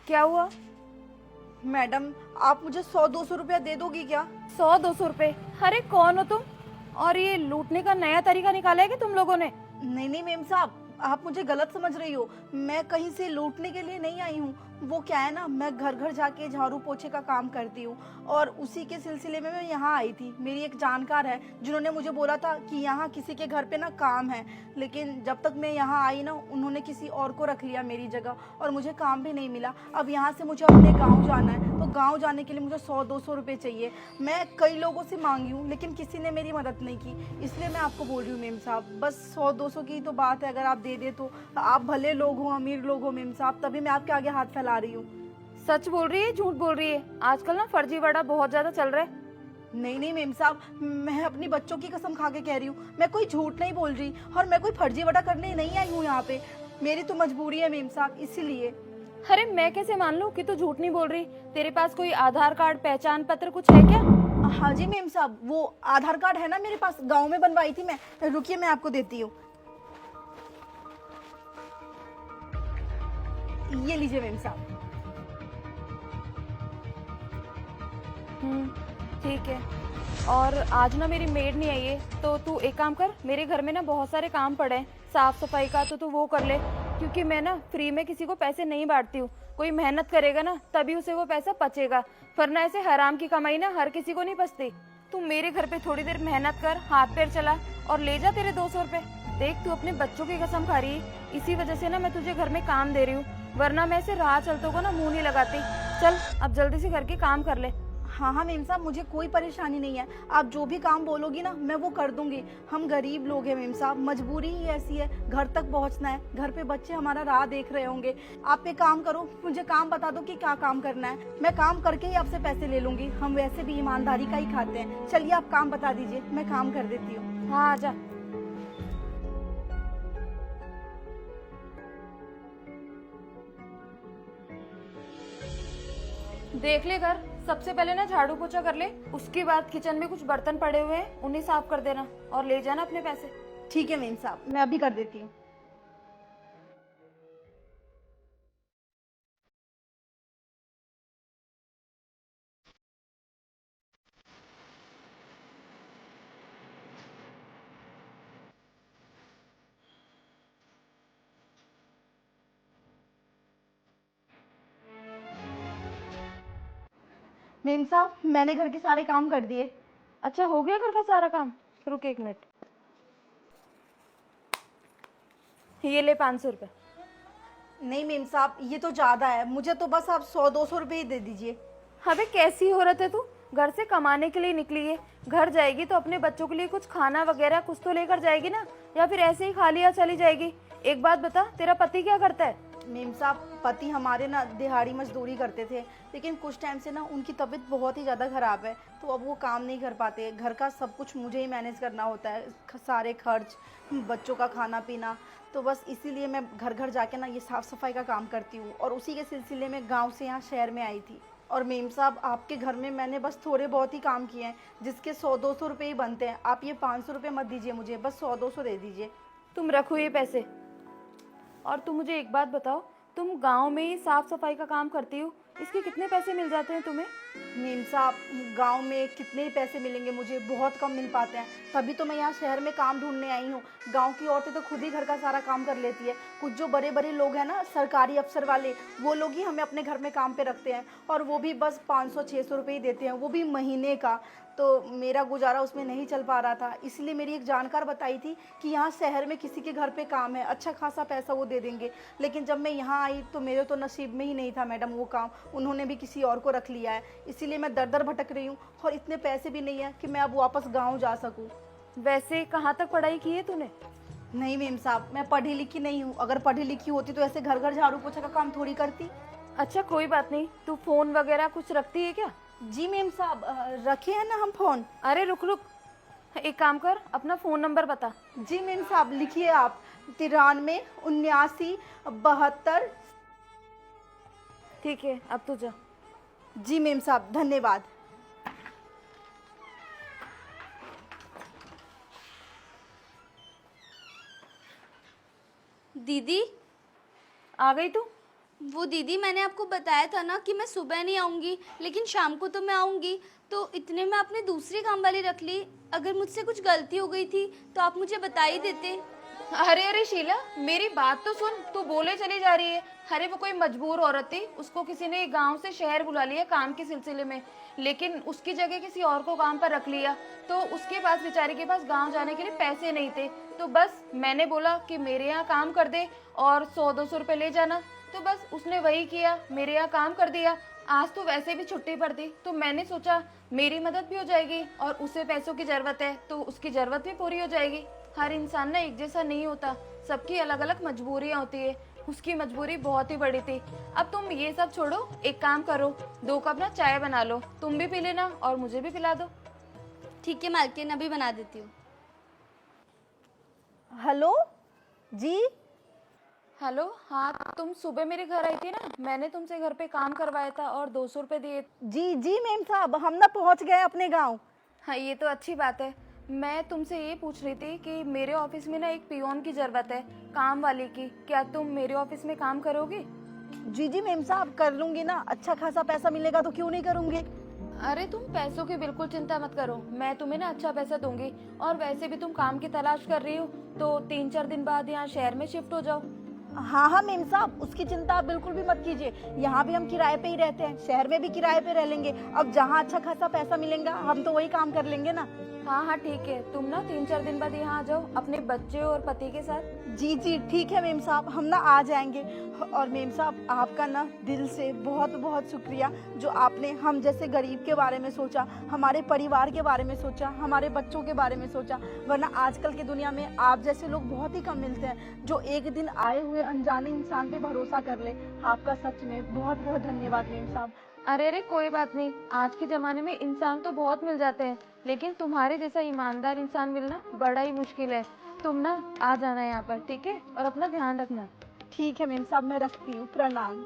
क्या हुआ? मैडम, आप मुझे 100-200 रुपया दे दोगी क्या? 100-200 रुपए? अरे कौन हो तुम? और ये लूटने का नया तरीका निकाला है कि तुम लोगों ने? नहीं नहीं मेम साहब, आप मुझे गलत समझ रही हो। मैं कहीं से लूटने के लिए नहीं आई हूँ। वो क्या है ना, मैं घर घर जाके झाड़ू पोछे का काम करती हूँ और उसी के सिलसिले में मैं यहाँ आई थी। मेरी एक जानकार है जिन्होंने मुझे बोला था कि यहाँ किसी के घर पे ना काम है, लेकिन जब तक मैं यहाँ आई ना उन्होंने किसी और को रख लिया मेरी जगह और मुझे काम भी नहीं मिला। अब यहाँ से मुझे अपने गाँव जाना है, तो गाँव जाने के लिए मुझे 100-200 रुपये चाहिए। मैं कई लोगों से मांगी हूँ लेकिन किसी ने मेरी मदद नहीं की, इसलिए मैं आपको बोल रही हूँ मेम साहब। बस 100-200 की तो बात है, अगर आप दे दे तो। आप भले लोग हो, अमीर लोग हो मेम साहब, तभी मैं आपके आगे हाथ फैला रही हूँ। सच बोल रही है झूठ बोल रही है? आजकल ना फर्जीवाड़ा बहुत ज्यादा चल रहा है। नहीं नहीं मेम साहब, मैं अपनी बच्चों की कसम खा के कह रही हूँ, मैं कोई झूठ नहीं बोल रही और मैं कोई फर्जीवाड़ा करने नहीं आई हूँ यहाँ पे। मेरी तो मजबूरी है मेम साहब, इसीलिए। अरे मैं कैसे मान लूं कि तू झूठ नहीं बोल रही? तेरे पास कोई आधार कार्ड, पहचान पत्र कुछ है क्या? हाँ जी मेम साहब, वो आधार कार्ड है ना मेरे पास, गाँव में बनवाई थी मैं। रुकिए मैं आपको देती हूँ, ये लीजिए मेम साहब। ठीक है। और आज ना मेरी मेड नहीं आई है, तो तू एक काम कर, मेरे घर में ना बहुत सारे काम पड़े हैं साफ सफाई का, तो तू वो कर ले। क्योंकि मैं ना फ्री में किसी को पैसे नहीं बांटती हूँ। कोई मेहनत करेगा ना तभी उसे वो पैसा पचेगा, वरना ऐसे हराम की कमाई ना हर किसी को नहीं पचती। तू मेरे घर पे थोड़ी देर मेहनत कर, हाथ पैर चला और ले जा तेरे 200 रुपए। देख, तू अपने बच्चों की कसम खा रही है, इसी वजह से ना मैं तुझे घर में काम दे रही हूँ, वरना मैं ऐसे राह चलतों को ना मुंह नहीं लगाती। चल अब जल्दी से घर के काम कर ले। हाँ हाँ मेम साहब, मुझे कोई परेशानी नहीं है। आप जो भी काम बोलोगी ना मैं वो कर दूंगी। हम गरीब लोग हैं मेम साहब, मजबूरी ही ऐसी है, घर तक पहुंचना है, घर पे बच्चे हमारा राह देख रहे होंगे। आप एक काम करो, मुझे काम बता दो कि क्या काम करना है, मैं काम करके ही आपसे पैसे ले लूंगी। हम वैसे भी ईमानदारी का ही खाते हैं। चलिए आप काम बता दीजिए, मैं काम कर देती हूँ। हाँ आजा। देख ले घर, सबसे पहले ना झाड़ू पोछा कर ले, उसके बाद किचन में कुछ बर्तन पड़े हुए हैं उन्हें साफ कर देना और ले जाना अपने पैसे। ठीक है मेम साहब, मैं अभी कर देती हूँ। मेम साहब, मैंने घर के सारे काम कर दिए। अच्छा हो गया घर का सारा काम? रुक एक मिनट, ये ले 500 रुपए। नहीं मेम साहब, ये तो ज्यादा है, मुझे तो बस आप 100-200 रुपये ही दे दीजिए। अबे कैसी औरत है तू? घर से कमाने के लिए निकली है, घर जाएगी तो अपने बच्चों के लिए कुछ खाना वगैरह कुछ तो लेकर जाएगी ना, या फिर ऐसे ही खाली हाथ चली जाएगी? एक बात बता, तेरा पति क्या करता है? मेम साहब, पति हमारे ना दिहाड़ी मजदूरी करते थे, लेकिन कुछ टाइम से ना उनकी तबीयत बहुत ही ज़्यादा ख़राब है, तो अब वो काम नहीं कर पाते। घर का सब कुछ मुझे ही मैनेज करना होता है, सारे खर्च, बच्चों का खाना पीना। तो बस इसीलिए मैं घर घर जाके ना ये साफ़ सफाई का काम करती हूँ, और उसी के सिलसिले में गाँव से यहाँ शहर में आई थी। और मेम साहब, आपके घर में मैंने बस थोड़े बहुत ही काम किए हैं, जिसके 100-200 रुपये ही बनते हैं। आप ये 500 रुपये मत दीजिए मुझे, बस 100-200 दे दीजिए। तुम रखो ये पैसे। और तुम मुझे एक बात बताओ, तुम गांव में ही साफ सफाई का काम करती हो, इसके कितने पैसे मिल जाते हैं तुम्हें? मेम साहब, गांव में कितने ही पैसे मिलेंगे मुझे, बहुत कम मिल पाते हैं। तभी तो मैं यहाँ शहर में काम ढूंढने आई हूँ। गांव की औरतें तो खुद ही घर का सारा काम कर लेती है। कुछ जो बड़े बड़े लोग हैं ना, सरकारी अफसर वाले, वो लोग ही हमें अपने घर में काम पे रखते हैं, और वो भी बस 500-600 रुपये ही देते हैं, वो भी महीने का। तो मेरा गुजारा उसमें नहीं चल पा रहा था, इसलिए मेरी एक जानकार बताई थी कि यहाँ शहर में किसी के घर पे काम है, अच्छा खासा पैसा वो दे देंगे। लेकिन जब मैं यहाँ आई तो मेरे तो नसीब में ही नहीं था मैडम वो काम, उन्होंने भी किसी और को रख लिया है। इसीलिए मैं दर दर भटक रही हूँ, और इतने पैसे भी नहीं है कि मैं अब वापस गाँव जा सकूँ। वैसे कहाँ तक पढ़ाई की है तूने? नहीं मेम साहब, मैं पढ़ी लिखी नहीं हूँ। अगर पढ़ी लिखी होती तो ऐसे घर घर झाड़ू पोछा का काम थोड़ी करती। अच्छा कोई बात नहीं, तू फोन वगैरह कुछ रखती है क्या? जी मेम साहब, रखे हैं ना हम फ़ोन। अरे रुक रुक, एक काम कर, अपना फोन नंबर बता। जी मेम साहब, लिखिए आप, 93 79 72। ठीक है, अब तू जा। जी मेम साहब, धन्यवाद। दीदी, आ गई तू? वो दीदी मैंने आपको बताया था ना कि मैं सुबह नहीं आऊँगी, लेकिन शाम को तो मैं आऊँगी। तो इतने में आपने दूसरी काम वाली रख ली। अगर मुझसे कुछ गलती हो गई थी तो आप मुझे बता ही देते। अरे अरे शीला, मेरी बात तो सुन, तू बोले चली जा रही है। अरे वो कोई मजबूर औरत थी, उसको किसी ने गांव से शहर बुला लिया काम के सिलसिले में, लेकिन उसकी जगह किसी और को काम पर रख लिया। तो उसके पास, बेचारी के पास गांव जाने के लिए पैसे नहीं थे। तो बस मैंने बोला कि मेरे यहाँ काम कर दे और 100-200 रुपये ले जाना। तो बस उसने वही किया, मेरे यहाँ काम कर दिया। आज तो वैसे भी छुट्टी पर थी, तो मैंने सोचा मेरी मदद भी हो जाएगी और उसे पैसों की जरूरत है तो उसकी जरूरत भी पूरी हो जाएगी। हर इंसान ना एक जैसा नहीं होता, सबकी अलग अलग मजबूरियां होती है। उसकी मजबूरी बहुत ही बड़ी थी। अब तुम ये सब छोड़ो, एक काम करो, 2 कप ना चाय बना लो, तुम भी पी लेना और मुझे भी पिला दो। ठीक है मालकिन, अभी बना देती हूँ। हेलो जी। हेलो, हाँ तुम सुबह मेरे घर आई थी ना, मैंने तुमसे घर पे काम करवाया था और 200 रुपये दिए। जी जी मेम साहब, हम ना पहुंच गए अपने गांव। हाँ ये तो अच्छी बात है। मैं तुमसे ये पूछ रही थी कि मेरे ऑफिस में ना एक पियोन की जरूरत है, काम वाली की। क्या तुम मेरे ऑफिस में काम करोगी? जी जी मेम साहब, कर लूंगी ना। अच्छा खासा पैसा मिलेगा तो क्यों नहीं करूंगी। अरे तुम पैसों की बिल्कुल चिंता मत करो, मैं तुम्हें ना अच्छा पैसा दूंगी। और वैसे भी तुम काम की तलाश कर रही हो तो 3-4 दिन बाद यहाँ शहर में शिफ्ट हो जाओ। हाँ हाँ मेम साहब, उसकी चिंता आप बिल्कुल भी मत कीजिए। यहाँ भी हम किराए पे ही रहते हैं, शहर में भी किराए पे रह लेंगे। अब जहाँ अच्छा खासा पैसा मिलेगा हम तो वही काम कर लेंगे ना। हाँ हाँ ठीक है, तुम ना 3-4 दिन बाद यहाँ आ जाओ अपने बच्चे और पति के साथ। जी जी ठीक है मेम साहब, हम ना आ जाएंगे। और मेम साहब, आपका ना दिल से बहुत बहुत शुक्रिया, जो आपने हम जैसे गरीब के बारे में सोचा, हमारे परिवार के बारे में सोचा, हमारे बच्चों के बारे में सोचा। वरना आजकल की दुनिया में आप जैसे लोग बहुत ही कम मिलते हैं, जो एक दिन आए हुए अनजाने इंसान पे भरोसा कर ले। आपका सच में बहुत बहुत धन्यवाद मेम साहब। अरे अरे कोई बात नहीं, आज के जमाने में इंसान तो बहुत मिल जाते हैं, लेकिन तुम्हारे जैसा ईमानदार इंसान मिलना बड़ा ही मुश्किल है। तुम ना आ जाना यहाँ पर, ठीक है? और अपना ध्यान रखना। ठीक है मेम साहब, मैं रखती हूँ। प्रणाम।